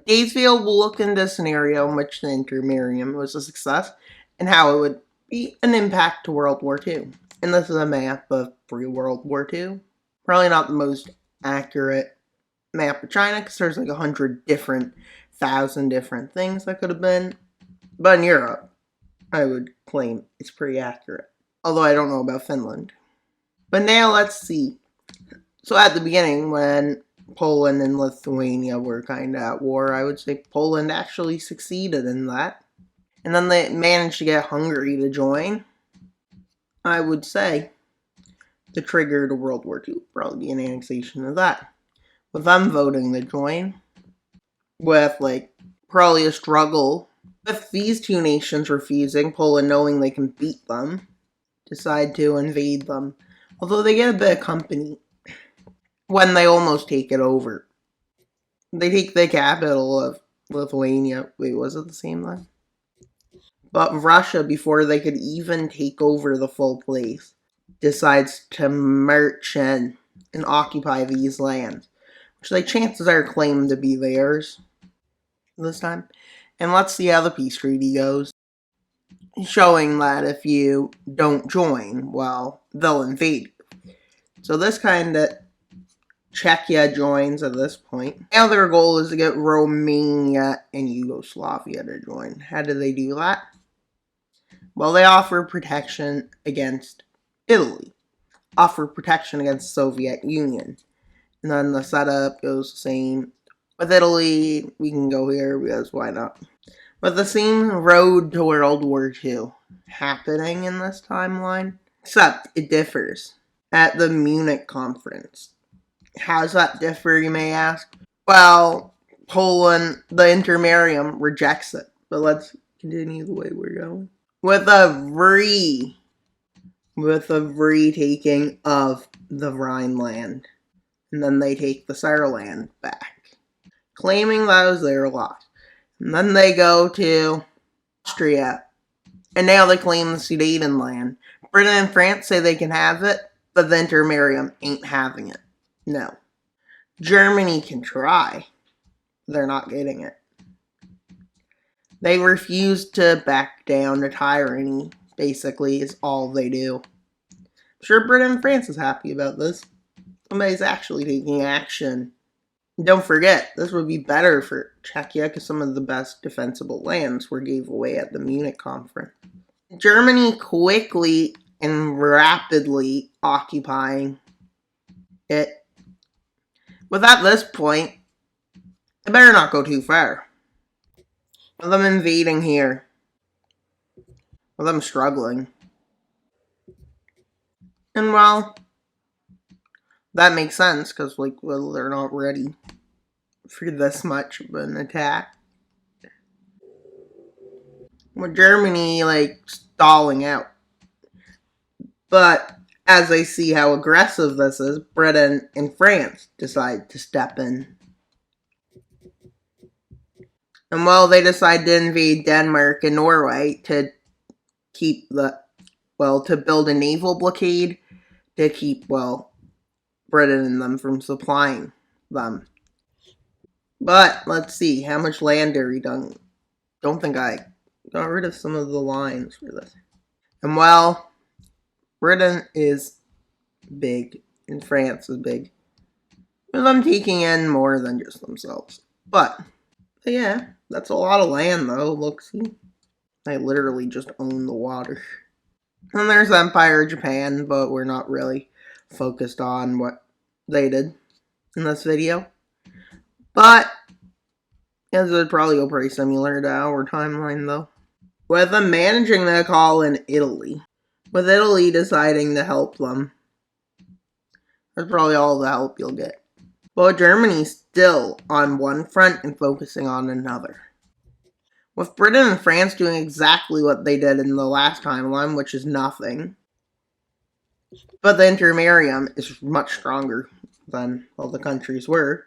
Daysfield will look into a scenario in which the Intermarium was a success and how it would be an impact to World War II. And this is a map of pre-World War II. Probably not the most accurate map of China because there's like 1,000 different things that could have been. But in Europe, I would claim it's pretty accurate. Although I don't know about Finland. But now let's see. So at the beginning, when Poland and Lithuania were kind of at war, I would say Poland actually succeeded in that. And then they managed to get Hungary to join. I would say the trigger to World War II would probably be an annexation of that. With them voting to join, with like probably a struggle with these two nations refusing, Poland knowing they can beat them, decide to invade them. Although they get a bit of company when they almost take it over. They take the capital of Lithuania. Wait, was it the same then? But Russia, before they could even take over the full place, decides to march in and occupy these lands, which like chances are claimed to be theirs this time. And let's see how the peace treaty goes. Showing that if you don't join, well, they'll invade you. So this kind of Czechia joins at this point. Now their goal is to get Romania and Yugoslavia to join. How do they do that? Well, they offer protection against Italy, offer protection against the Soviet Union. And then the setup goes the same. With Italy, we can go here because why not? With the same road to World War II happening in this timeline, except it differs at the Munich conference. How does that differ, you may ask? Well, Poland, the Intermarium, rejects it. But let's continue the way we're going. With a retaking of the Rhineland. And then they take the Saarland back, claiming that was their loss. And then they go to Austria. And now they claim the Sudetenland. Britain and France say they can have it, but the Intermarium ain't having it. No. Germany can try. They're not getting it. They refuse to back down to tyranny, basically, is all they do. I'm sure Britain and France is happy about this. Somebody's actually taking action. Don't forget, this would be better for Czechia because some of the best defensible lands were gave away at the Munich conference. Germany quickly and rapidly occupying it. With at this point, it better not go too far. With them invading here. With them struggling. And well, that makes sense because like, well, they're not ready for this much of an attack. With Germany like stalling out. But as they see how aggressive this is, Britain and France decide to step in. And well, they decide to invade Denmark and Norway to keep to build a naval blockade to keep, Britain and them from supplying them. But, let's see, how much land are we done? Don't think I got rid of some of the lines for this. And well, Britain is big, and France is big. With them taking in more than just themselves. But yeah, that's a lot of land though, look, see? They literally just own the water. And there's Empire Japan, but we're not really focused on what they did in this video. But it would probably go pretty similar to our timeline though. With them managing the call in Italy. With Italy deciding to help them. That's probably all the help you'll get. But Germany's still on one front and focusing on another. With Britain and France doing exactly what they did in the last timeline, which is nothing. But the Intermarium is much stronger than all the countries were.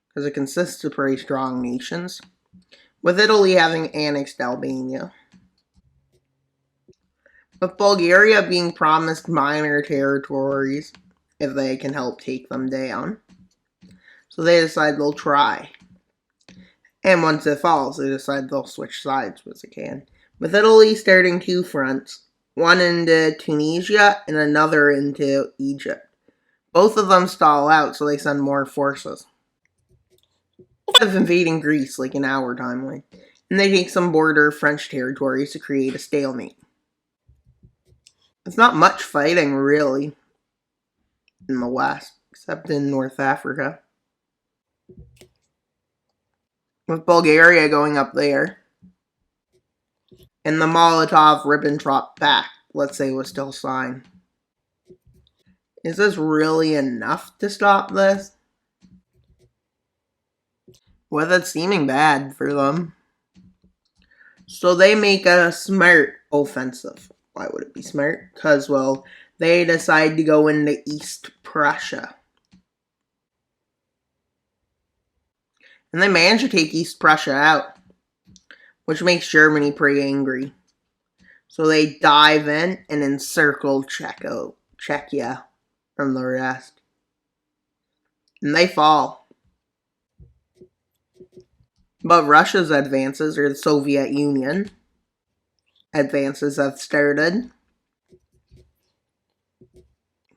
Because it consists of pretty strong nations. With Italy having annexed Albania. With Bulgaria being promised minor territories if they can help take them down. So they decide they'll try. And once it falls, they decide they'll switch sides as it can. With Italy starting two fronts, one into Tunisia and another into Egypt. Both of them stall out, so they send more forces. Instead of invading Greece like in our timeline, and they take some border French territories to create a stalemate. It's not much fighting, really, in the West, except in North Africa. With Bulgaria going up there, and the Molotov-Ribbentrop Pact, let's say, was still signed. Is this really enough to stop this? With it seeming bad for them. So they make a smart offensive. Why would it be smart? Because, well, they decide to go into East Prussia. And they manage to take East Prussia out, which makes Germany pretty angry. So they dive in and encircle Czechia from the rest. And they fall. But Russia's advances, or the Soviet Union advances, have started.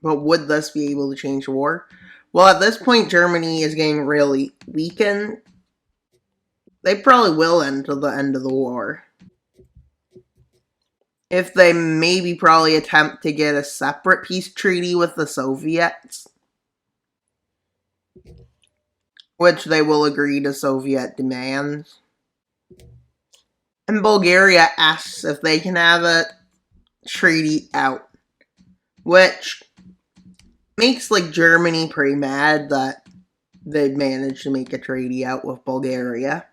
But would this be able to change the war? Well, at this point, Germany is getting really weakened. They probably will until the end of the war. If they maybe probably attempt to get a separate peace treaty with the Soviets, which they will agree to Soviet demands. And Bulgaria asks if they can have a treaty out, which makes like Germany pretty mad that they'd managed to make a treaty out with Bulgaria.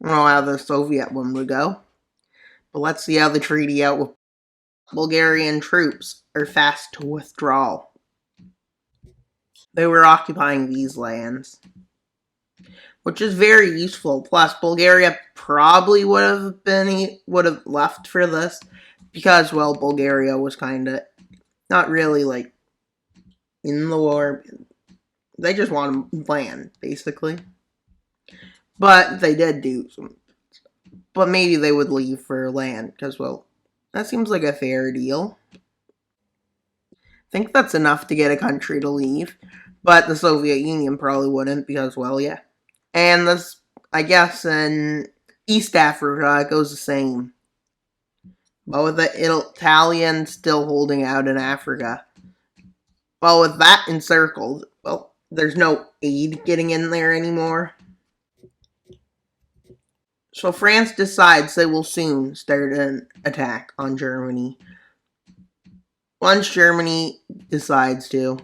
I don't know how the Soviet one would go, but let's see how the treaty out with Bulgarian troops are fast to withdrawal. They were occupying these lands, which is very useful. Plus, Bulgaria probably would have left for this because, well, Bulgaria was kind of not really like in the war. They just wanted land, basically. But they did do some. But maybe they would leave for land because, well, that seems like a fair deal. I think that's enough to get a country to leave. But the Soviet Union probably wouldn't because, well, yeah. And this, I guess, in East Africa, it goes the same. But with the Italians still holding out in Africa. Well, with that encircled, well, there's no aid getting in there anymore. So France decides they will soon start an attack on Germany. Once Germany decides to.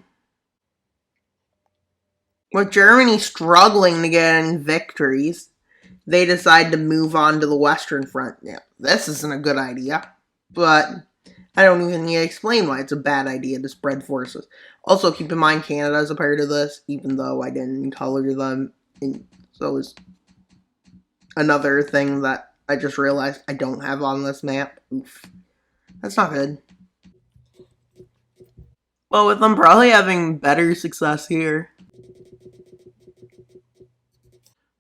With Germany struggling to get any victories, they decide to move on to the Western Front. Now, this isn't a good idea, but I don't even need to explain why it's a bad idea to spread forces. Also, keep in mind Canada is a part of this, even though I didn't color them. So it's another thing that I just realized I don't have on this map. Oof. That's not good. Well, with them probably having better success here.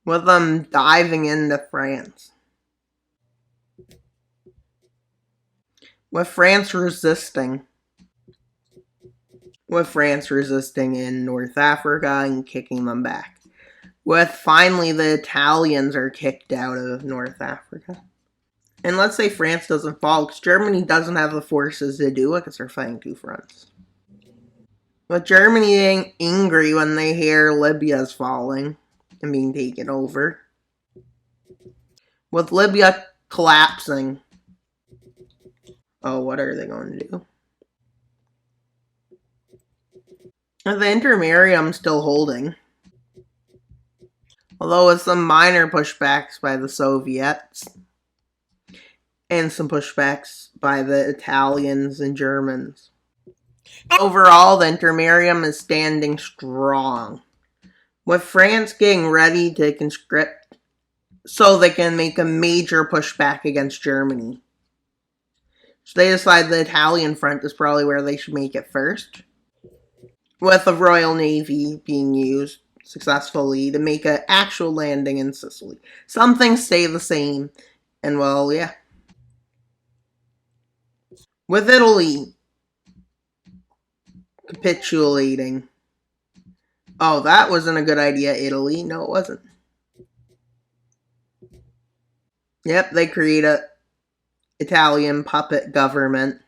With them diving into France. With France resisting. With France resisting in North Africa and kicking them back. With finally the Italians are kicked out of North Africa. And let's say France doesn't fall, because Germany doesn't have the forces to do it, because they're fighting two fronts. With Germany getting angry when they hear Libya's falling and being taken over. With Libya collapsing. Oh, what are they going to do? The Intermarium still holding. Although with some minor pushbacks by the Soviets. And some pushbacks by the Italians and Germans. Overall, the Intermarium is standing strong. With France getting ready to conscript so they can make a major pushback against Germany. So they decide the Italian front is probably where they should make it first. With the Royal Navy being used successfully to make an actual landing in Sicily. Some things stay the same, and well, yeah. With Italy capitulating. Oh, that wasn't a good idea, Italy. No, it wasn't. Yep, they create a Italian puppet government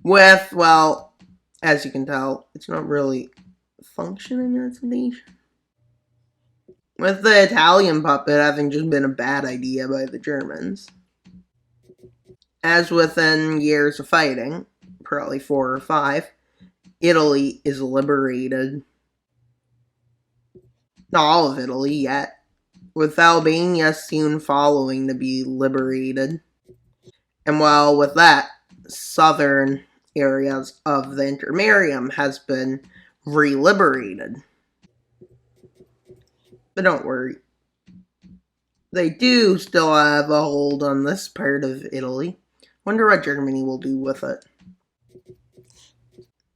with, well, as you can tell, it's not really functioning as a nation. With the Italian puppet having just been a bad idea by the Germans. As within years of fighting, probably 4 or 5, Italy is liberated. Not all of Italy yet, with Albania soon following to be liberated. And well, with that, southern areas of the Intermarium has been re-liberated. But don't worry, they do still have a hold on this part of Italy. Wonder what Germany will do with it.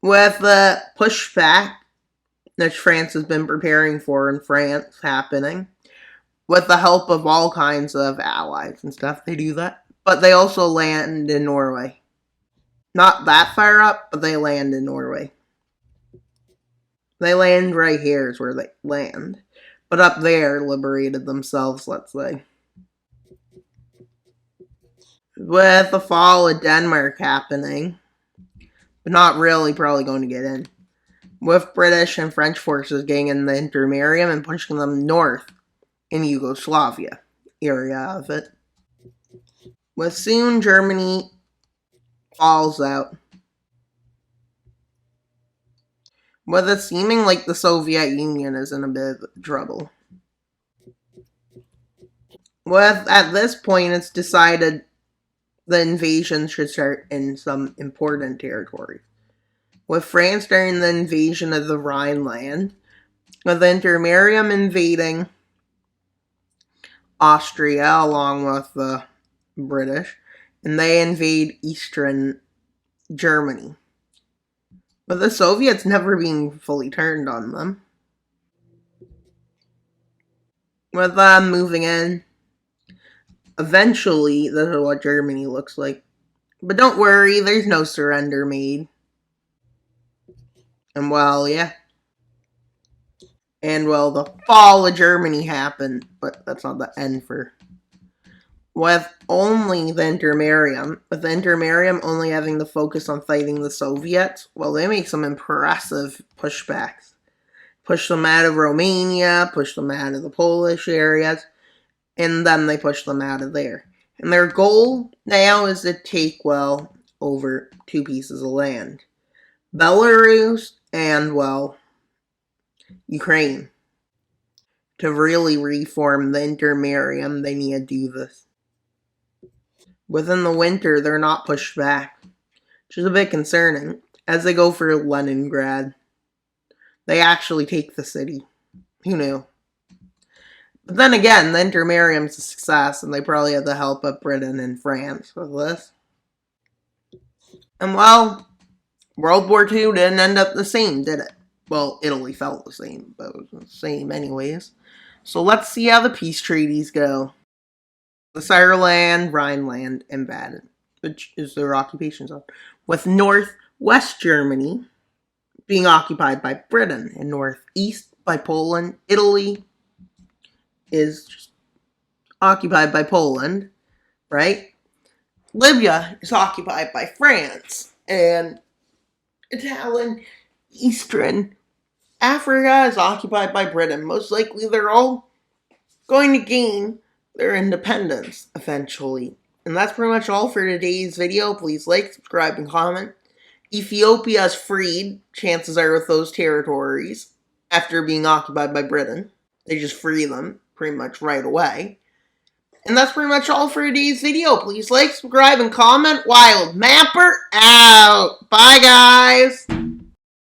With the pushback that France has been preparing for in France happening, with the help of all kinds of allies and stuff, they do that. But they also land in Norway. Not that far up, but they land in Norway. They land right here is where they land. But up there, liberated themselves, let's say. With the fall of Denmark happening, but not really probably going to get in. With British and French forces getting in the Intermarium and pushing them north in Yugoslavia area of it. With soon Germany falls out. With it seeming like the Soviet Union is in a bit of trouble. With, at this point, it's decided the invasion should start in some important territory. With France during the invasion of the Rhineland, with the Intermarium invading Austria along with the British, and they invade eastern Germany. But the Soviets never being fully turned on them. With them moving in, eventually, this is what Germany looks like. But don't worry, there's no surrender made. And well, yeah. And well, the fall of Germany happened, but that's not the end for. With only the Intermarium, with the Intermarium only having to focus on fighting the Soviets, well, they make some impressive pushbacks. Push them out of Romania, push them out of the Polish areas, and then they push them out of there. And their goal now is to take, well, over 2 pieces of land. Belarus and, well, Ukraine. To really reform the Intermarium, they need to do this. Within the winter, they're not pushed back, which is a bit concerning, as they go for Leningrad. They actually take the city. Who knew? But then again, the Intermarium's a success, and they probably had the help of Britain and France with this. And well, World War II didn't end up the same, did it? Well, Italy felt the same, but it was the same anyways. So let's see how the peace treaties go. The Saarland, Rhineland, and Baden, which is their occupation zone, with northwest Germany being occupied by Britain and northeast by Poland. Italy is just occupied by Poland, right? Libya is occupied by France, and Italian Eastern Africa is occupied by Britain. Most likely they're all going to gain their independence eventually. And that's pretty much all for today's video. Please like, subscribe, and comment. Ethiopia is freed, chances are, with those territories after being occupied by Britain. They just free them pretty much right away. And that's pretty much all for today's video. Please like, subscribe, and comment. Wild Mapper out. Bye, guys.